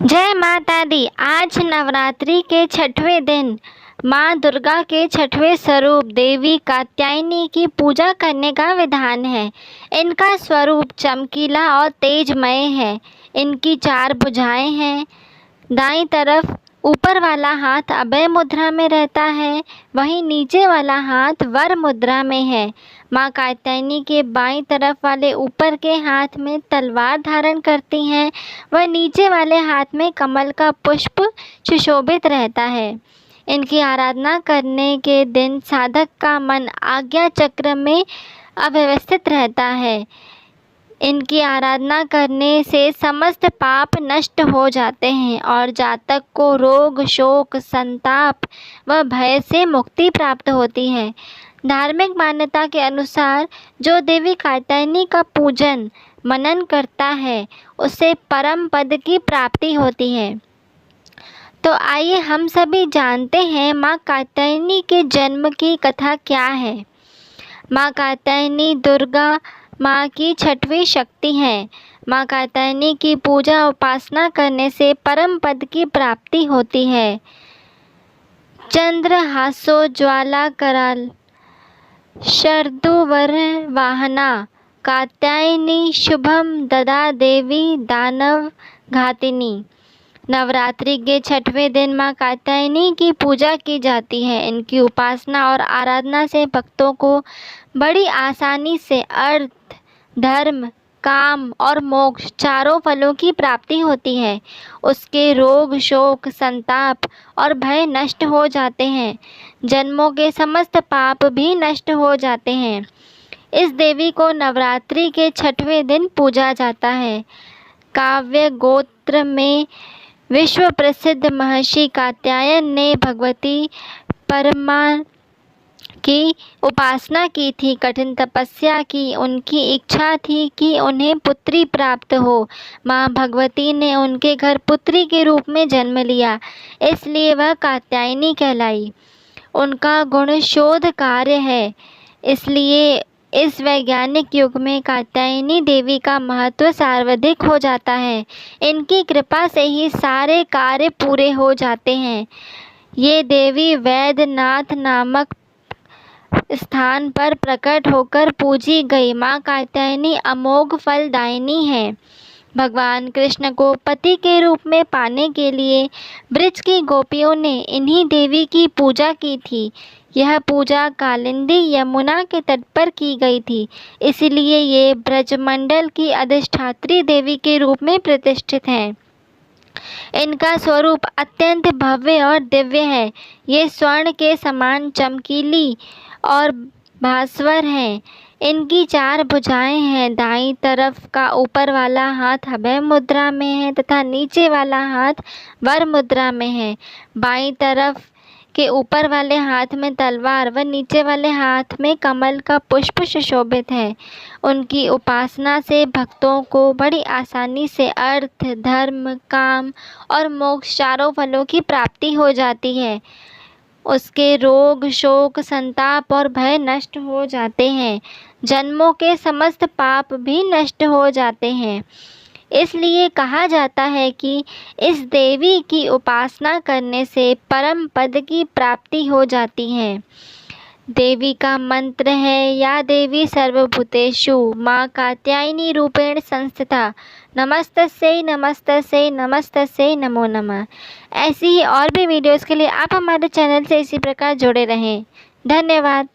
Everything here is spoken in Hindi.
जय माता दी। आज नवरात्रि के छठवें दिन माँ दुर्गा के छठवें स्वरूप देवी कात्यायनी की पूजा करने का विधान है। इनका स्वरूप चमकीला और तेजमय है। इनकी 4 भुजाएं हैं। दाईं तरफ ऊपर वाला हाथ अभय मुद्रा में रहता है, वहीं नीचे वाला हाथ वर मुद्रा में है। माँ कात्यायनी के बाईं तरफ वाले ऊपर के हाथ में तलवार धारण करती हैं, वह नीचे वाले हाथ में कमल का पुष्प सुशोभित रहता है। इनकी आराधना करने के दिन साधक का मन आज्ञा चक्र में अव्यवस्थित रहता है। इनकी आराधना करने से समस्त पाप नष्ट हो जाते हैं और जातक को रोग, शोक, संताप व भय से मुक्ति प्राप्त होती है। धार्मिक मान्यता के अनुसार जो देवी कात्यायनी का पूजन मनन करता है उसे परम पद की प्राप्ति होती है। तो आइए हम सभी जानते हैं माँ कात्यायनी के जन्म की कथा क्या है। माँ कात्यायनी दुर्गा माँ की छठवीं शक्ति है। माँ कात्यायनी की पूजा उपासना करने से परम पद की प्राप्ति होती है। चंद्रहासो ज्वाला कराल शरदुवर वाहना कात्यायनी शुभम ददा देवी दानव घातिनी। नवरात्रि के छठवें दिन माँ कात्यायनी की पूजा की जाती है। इनकी उपासना और आराधना से भक्तों को बड़ी आसानी से अर्थ, धर्म, काम और मोक्ष चारों फलों की प्राप्ति होती है। उसके रोग, शोक, संताप और भय नष्ट हो जाते हैं। जन्मों के समस्त पाप भी नष्ट हो जाते हैं। इस देवी को नवरात्रि के छठवें दिन पूजा जाता है। काव्य गोत्र में विश्व प्रसिद्ध महर्षि कात्यायन ने भगवती परमा की उपासना की थी, कठिन तपस्या की। उनकी इच्छा थी कि उन्हें पुत्री प्राप्त हो। माँ भगवती ने उनके घर पुत्री के रूप में जन्म लिया, इसलिए वह कात्यायनी कहलाई। उनका गुण शोध कार्य है, इसलिए इस वैज्ञानिक युग में कात्यायनी देवी का महत्व सर्वाधिक हो जाता है। इनकी कृपा से ही सारे कार्य पूरे हो जाते हैं। ये देवी वैद्यनाथ नामक स्थान पर प्रकट होकर पूजी गई माँ कात्यायनी अमोघ फलदायिनी है। भगवान कृष्ण को पति के रूप में पाने के लिए ब्रज की गोपियों ने इन्हीं देवी की पूजा की थी। यह पूजा कालिंदी यमुना के तट पर की गई थी, इसलिए ये ब्रजमंडल की अधिष्ठात्री देवी के रूप में प्रतिष्ठित हैं। इनका स्वरूप अत्यंत भव्य और दिव्य है। ये स्वर्ण के समान चमकीली और भास्वर हैं। इनकी 4 भुजाएं हैं। दाईं तरफ का ऊपर वाला हाथ अभय मुद्रा में है तथा नीचे वाला हाथ वर मुद्रा में है। बाईं तरफ के ऊपर वाले हाथ में तलवार व नीचे वाले हाथ में कमल का पुष्प सुशोभित है। उनकी उपासना से भक्तों को बड़ी आसानी से अर्थ, धर्म, काम और मोक्ष चारों फलों की प्राप्ति हो जाती है। उसके रोग, शोक, संताप और भय नष्ट हो जाते हैं। जन्मों के समस्त पाप भी नष्ट हो जाते हैं। इसलिए कहा जाता है कि इस देवी की उपासना करने से परम पद की प्राप्ति हो जाती है। देवी का मंत्र है, या देवी सर्वभूतेषु माँ कात्यायनी रूपेण संस्थिता नमस्तस्यै नमस्तस्यै नमस्तस्यै नमो नमः। ऐसी ही और भी वीडियोस के लिए आप हमारे चैनल से इसी प्रकार जुड़े रहें। धन्यवाद।